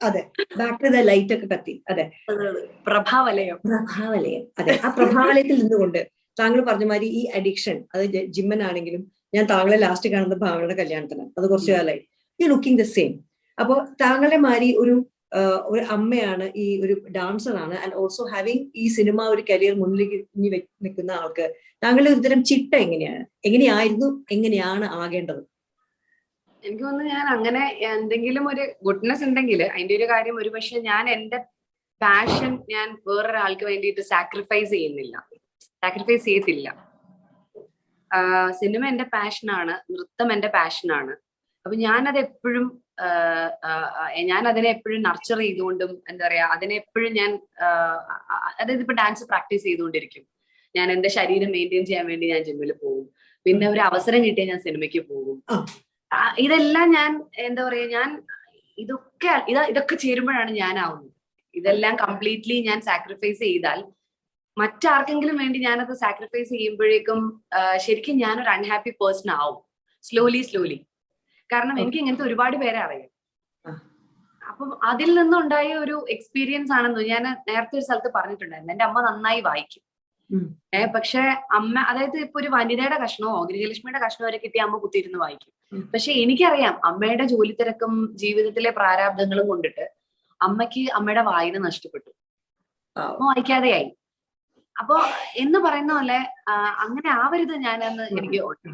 അതെ, ബാക്കിൽ ലൈറ്റ് ഒക്കെ കത്തി. അതെ, പ്രഭാവലയം. അതെ, ആ പ്രഭാവലയത്തിൽ നിന്നുകൊണ്ട് താങ്കൾ പറഞ്ഞ മാതിരി ഈ അഡിക്ഷൻ, അത് ജിമ്മനാണെങ്കിലും, ഞാൻ താങ്കളെ ലാസ്റ്റ് കാണുന്ന ഭാവനയുടെ കല്യാണത്തിന് അത് കുറച്ചു കാലമായി, യു ലുക്കിംഗ് ദ സെയിം. അപ്പോ താങ്കളുടെ മാതിരി ഒരു അമ്മയാണ്, ഈ ഒരു ഡാൻസർ ആണ്, ആൻഡ് ഓൾസോ ഹാവിങ് ഈ സിനിമ ഒരു കരിയർ മുന്നിലേക്ക് നിൽക്കുന്ന ആൾക്ക് താങ്കളുടെ ഒരുതരം ചിട്ട എങ്ങനെയായിരുന്നു, എങ്ങനെയാണ് ആകേണ്ടത്? എനിക്ക് തോന്നുന്നു ഞാൻ അങ്ങനെ എന്തെങ്കിലും ഒരു ഗുഡ്നെസ് ഉണ്ടെങ്കിൽ അതിന്റെ ഒരു കാര്യം, ഒരു പക്ഷെ ഞാൻ എന്റെ പാഷൻ ഞാൻ വേറൊരാൾക്ക് വേണ്ടിയിട്ട് സാക്രിഫൈസ് ചെയ്യത്തില്ല. സിനിമ എന്റെ പാഷനാണ്, നൃത്തം എന്റെ പാഷനാണ്. അപ്പൊ ഞാനത് എപ്പോഴും അതിനെ എപ്പോഴും നർച്ചർ ചെയ്തുകൊണ്ടും, എന്താ പറയാ, അതിനെ എപ്പോഴും ഞാൻ അതായത് ഇപ്പൊ ഡാൻസ് പ്രാക്ടീസ് ചെയ്തുകൊണ്ടിരിക്കും. ഞാൻ എന്റെ ശരീരം മെയിൻറ്റെയിൻ ചെയ്യാൻ വേണ്ടി ഞാൻ ജിമ്മിൽ പോകും. പിന്നെ ഒരു അവസരം കിട്ടിയാൽ ഞാൻ സിനിമയ്ക്ക് പോകും. ഇതെല്ലാം ഞാൻ എന്താ പറയാ, ഞാൻ ഇതൊക്കെ ചേരുമ്പോഴാണ് ഞാനാവുന്നത്. ഇതെല്ലാം കംപ്ലീറ്റ്ലി ഞാൻ സാക്രിഫൈസ് ചെയ്താൽ, മറ്റാർക്കെങ്കിലും വേണ്ടി ഞാനത് സാക്രിഫൈസ് ചെയ്യുമ്പോഴേക്കും ശരിക്കും ഞാനൊരു അൺഹാപ്പി പേഴ്സൺ ആവും സ്ലോലി. കാരണം എനിക്ക് ഇങ്ങനത്തെ ഒരുപാട് പേരെ അറിയാം. അപ്പം അതിൽ നിന്നുണ്ടായ ഒരു എക്സ്പീരിയൻസ് ആണെന്ന് ഞാൻ നേരത്തെ ഒരു സ്ഥലത്ത് പറഞ്ഞിട്ടുണ്ടായിരുന്നു. എന്റെ അമ്മ നന്നായി വായിക്കും. പക്ഷെ അമ്മ, അതായത് ഇപ്പൊ ഒരു വനിതയുടെ കഷ്ണമോ ഗിരിജലക്ഷ്മിയുടെ കഷ്ണമോ വരെ കിട്ടിയ അമ്മ കുത്തിയിരുന്ന് വായിക്കും. പക്ഷെ എനിക്കറിയാം അമ്മയുടെ ജോലി തിരക്കും ജീവിതത്തിലെ പ്രാരാബ്ദങ്ങളും കൊണ്ടിട്ട് അമ്മയുടെ വായന നഷ്ടപ്പെട്ടു, അമ്മ വായിക്കാതെയായി. അപ്പൊ എന്ന് പറയുന്ന പോലെ അങ്ങനെ ആവരുത് ഞാനെന്ന് എനിക്ക് ഓർമ്മ.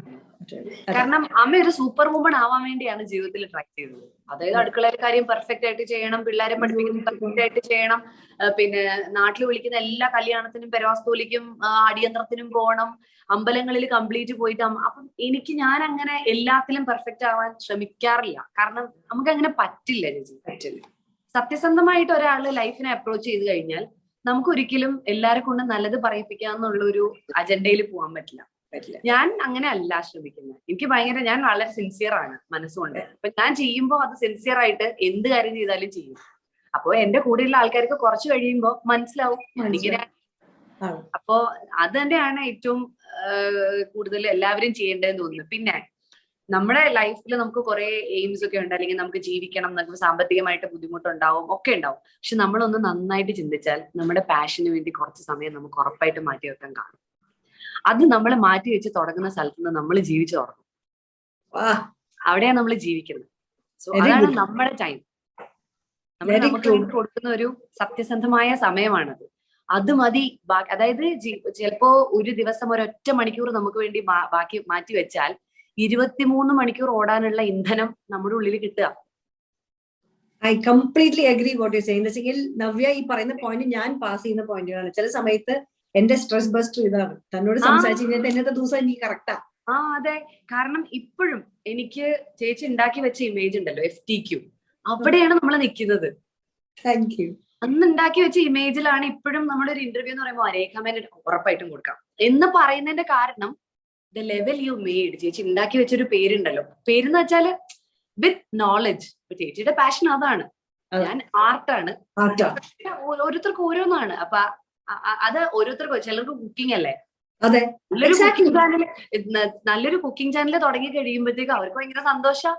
കാരണം അമ്മ ഒരു സൂപ്പർ വുമൺ ആവാൻ വേണ്ടിയാണ് ജീവിതത്തിൽ ട്രൈ ചെയ്തത്. അതായത് അടുക്കളയിലെ കാര്യം പെർഫെക്റ്റ് ആയിട്ട് ചെയ്യണം, പിള്ളേരെ പഠിപ്പിക്കുന്നത് പെർഫെക്റ്റ് ആയിട്ട് ചെയ്യണം, പിന്നെ നാട്ടിൽ വിളിക്കുന്ന എല്ലാ കല്യാണത്തിനും പെരവാസ്തോലിക്കും അടിയന്ത്രത്തിനും പോകണം, അമ്പലങ്ങളിൽ കംപ്ലീറ്റ് പോയിട്ട്. അപ്പം ഞാൻ അങ്ങനെ എല്ലാത്തിലും പെർഫെക്റ്റ് ആവാൻ ശ്രമിക്കാറില്ല. കാരണം നമുക്ക് അങ്ങനെ പറ്റില്ല ചേച്ചി. സത്യസന്ധമായിട്ട് ഒരാള് ലൈഫിനെ അപ്രോച്ച് ചെയ്ത് കഴിഞ്ഞാൽ നമുക്ക് ഒരിക്കലും എല്ലാരെ കൊണ്ടും നല്ലത് പറയിപ്പിക്കാന്നുള്ള ഒരു അജണ്ടയിൽ പോകാൻ പറ്റില്ല. ഞാൻ അങ്ങനെ അല്ല ശ്രമിക്കുന്നത്. ഞാൻ വളരെ സിൻസിയർ ആണ് മനസ്സുകൊണ്ട്. അപ്പൊ ഞാൻ ചെയ്യുമ്പോൾ അത് സിൻസിയർ ആയിട്ട് എന്ത് കാര്യം ചെയ്താലും ചെയ്യും. അപ്പോ എന്റെ കൂടെയുള്ള ആൾക്കാർക്ക് കുറച്ച് കഴിയുമ്പോൾ മനസ്സിലാവും ഇങ്ങനെ. അപ്പോ അത് തന്നെയാണ് ഏറ്റവും കൂടുതൽ എല്ലാവരും ചെയ്യേണ്ടതെന്ന് തോന്നുന്നു. പിന്നെ നമ്മുടെ ലൈഫിൽ നമുക്ക് കുറെ എയിംസ് ഒക്കെ ഉണ്ട്, അല്ലെങ്കിൽ നമുക്ക് ജീവിക്കണം, നമുക്ക് സാമ്പത്തികമായിട്ട് ബുദ്ധിമുട്ടുണ്ടാവും, ഒക്കെ ഉണ്ടാവും. പക്ഷെ നമ്മളൊന്ന് നന്നായിട്ട് ചിന്തിച്ചാൽ നമ്മുടെ പാഷന് വേണ്ടി കുറച്ച് സമയം നമുക്ക് ഉറപ്പായിട്ട് മാറ്റി വെക്കാൻ കാണും. അത് നമ്മൾ മാറ്റി വെച്ച് തുടങ്ങുന്ന സ്ഥലത്ത് നിന്ന് നമ്മൾ ജീവിച്ചു തുടങ്ങും. അവിടെയാണ് നമ്മൾ ജീവിക്കുന്നത്. സോ അതാണ് നമ്മുടെ ടൈം. നമുക്ക് വേണ്ടി കൊടുക്കുന്ന ഒരു സത്യസന്ധമായ സമയമാണത്. അത് മതി. അതായത് ചിലപ്പോ ഒരു ദിവസം ഒരൊറ്റ മണിക്കൂർ നമുക്ക് വേണ്ടി ബാക്കി മാറ്റി വെച്ചാൽ 23 മണിക്കൂർ ഓടാനുള്ള ഇന്ധനം നമ്മുടെ ഉള്ളിൽ കിട്ടുക. I completely agree what you saying. എന്നുവെച്ചെങ്കിൽ നവ്യ ഈ പറയുന്ന പോയിന്റ് ഞാൻ പാസ് ചെയ്യുന്ന പോയിന്റുകളാണ്. ചില സമയത്ത് എന്റെ സ്ട്രെസ് ബസ്റ്റർ ഇതാണ്, തന്നോട് സംസാരിച്ചു കഴിഞ്ഞാൽ ഇന്നത്തെ ദിവസം എനിക്ക് കറക്റ്റാ. അതെ. കാരണം ഇപ്പോഴും എനിക്ക് ചേച്ചി ഉണ്ടാക്കി വെച്ച ഇമേജ് ഉണ്ടല്ലോ, FTQ, അവിടെയാണ് നമ്മൾ നിൽക്കുന്നത്. Thank you. അന്ന് ഉണ്ടാക്കി വെച്ച ഇമേജിലാണ് ഇപ്പോഴും നമ്മുടെ ഒരു ഇന്റർവ്യൂ എന്ന് പറയുമ്പോൾ രേഖ മേനോൻ ഉറപ്പായിട്ടും കൊടുക്കാം എന്ന് പറയുന്നതിന്റെ കാരണം ദ ലെവൽ യു മെയ്ഡ്. ചേച്ചി ഉണ്ടാക്കി വെച്ചൊരു പേരുണ്ടല്ലോ, പേരെന്ന് വെച്ചാല് വിത്ത് നോളജ്. ചേച്ചിയുടെ പാഷൻ അതാണ്, ഞാൻ ആർട്ടാണ്. ഓരോരുത്തർക്കും ഓരോന്നാണ്. അപ്പൊ അത് ഓരോരുത്തർക്കും, ചിലർക്ക് കുക്കിംഗ് അല്ലേ, അതെ, നല്ലൊരു കുക്കിംഗ് ചാനൽ തുടങ്ങി കഴിയുമ്പോഴത്തേക്ക് അവർക്ക് ഭയങ്കര സന്തോഷം.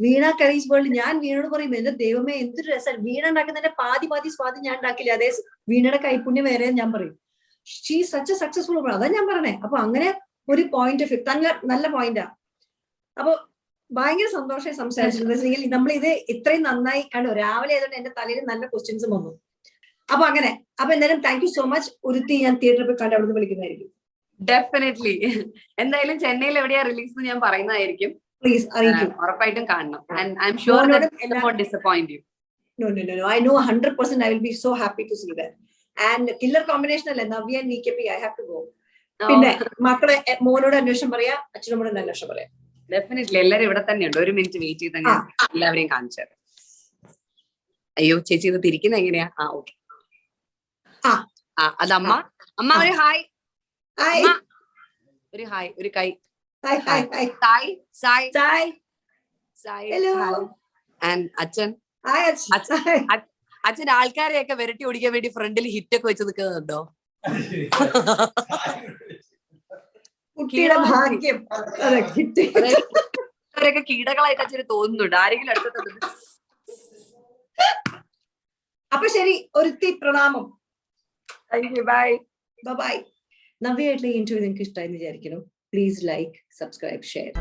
വീണ കറീസ് വേൾഡ്. ഞാൻ വീണോട് പറയും, എന്റെ ദൈവമേ എന്തൊരു രസം, വീണ ഉണ്ടാക്കുന്നതിന്റെ പാതി സ്വാദ് ഞാൻ ഉണ്ടാക്കില്ല, അതേ വീണയുടെ കൈപ്പുണ്യം വേറെ ഞാൻ പറയും. She such A successful. അതാ ഞാൻ പറഞ്ഞേ. അപ്പൊ അങ്ങനെ ഒരു പോയിന്റ് ഓഫ് വ്യൂ നല്ല പോയിന്റാ. അപ്പൊ ഭയങ്കര സന്തോഷമായി സംസാരിച്ചിട്ടുണ്ടെങ്കിൽ നമ്മളിത് ഇത്രയും നന്നായി കണ്ടു. രാവിലെ ആയതുകൊണ്ട് എന്റെ തലയിൽ നല്ല ക്വസ്റ്റ്യൻസും വന്നു. അപ്പൊ അങ്ങനെ എന്തായാലും താങ്ക് യു സോ മച്ച്. ഒരുത്തി ഞാൻ തിയേറ്ററിൽ പോയി കണ്ട് അവിടെ നിന്ന് വിളിക്കുന്നതായിരിക്കും. ഡെഫിനറ്റ്ലി. എന്തായാലും ചെന്നൈയിൽ എവിടെയാ റിലീസ് ഞാൻ പറയുന്നതായിരിക്കും. പ്ലീസ് അറിയിക്കും, ഉറപ്പായിട്ടും കാണണം. And I'm sure that it won't disappoint you. No. I know 100% I will be so happy to see that. And killer combination അല്ലേ Navya and VKP. I have to go. പിന്നെ മക്കളെ മോനോട് അന്വേഷണം പറയാ, അച്ഛനോട് അന്വേഷണം പറയാം. ഡെഫിനറ്റ്ലി. എല്ലാരും ഇവിടെ തന്നെയുണ്ട്. ഒരു മിനിറ്റ് വെയിറ്റ് ചെയ്ത് തന്നെ എല്ലാവരെയും കാണിച്ചു തരാം. അയ്യോ ചേച്ചി ഇത് തിരിക്കുന്ന എങ്ങനെയാ? ഓക്കെ. അത് അമ്മ ഒരു ഹായ്. ഒരു ഹായ്, ഒരു കൈ. അച്ഛൻ ആൾക്കാരെയൊക്കെ വിരട്ടി ഓടിക്കാൻ വേണ്ടി ഫ്രണ്ടിൽ ഹിറ്റൊക്കെ വെച്ച് നിൽക്കുന്നുണ്ടോ? കുട്ടിയുടെ ഭാഗ്യം. അവരൊക്കെ കീടകളായിട്ട് അച്ഛന് തോന്നുന്നുണ്ട്. ആരെങ്കിലും അടുത്തത്. അപ്പൊ ശരി, ഒരുത്തി പ്രണാമം. Bye bye. നവ്യയായിട്ടുള്ള ഇന്റർവ്യൂ നിങ്ങൾക്ക് ഇഷ്ടമായി വിചാരിക്കണം. Please like, subscribe, share.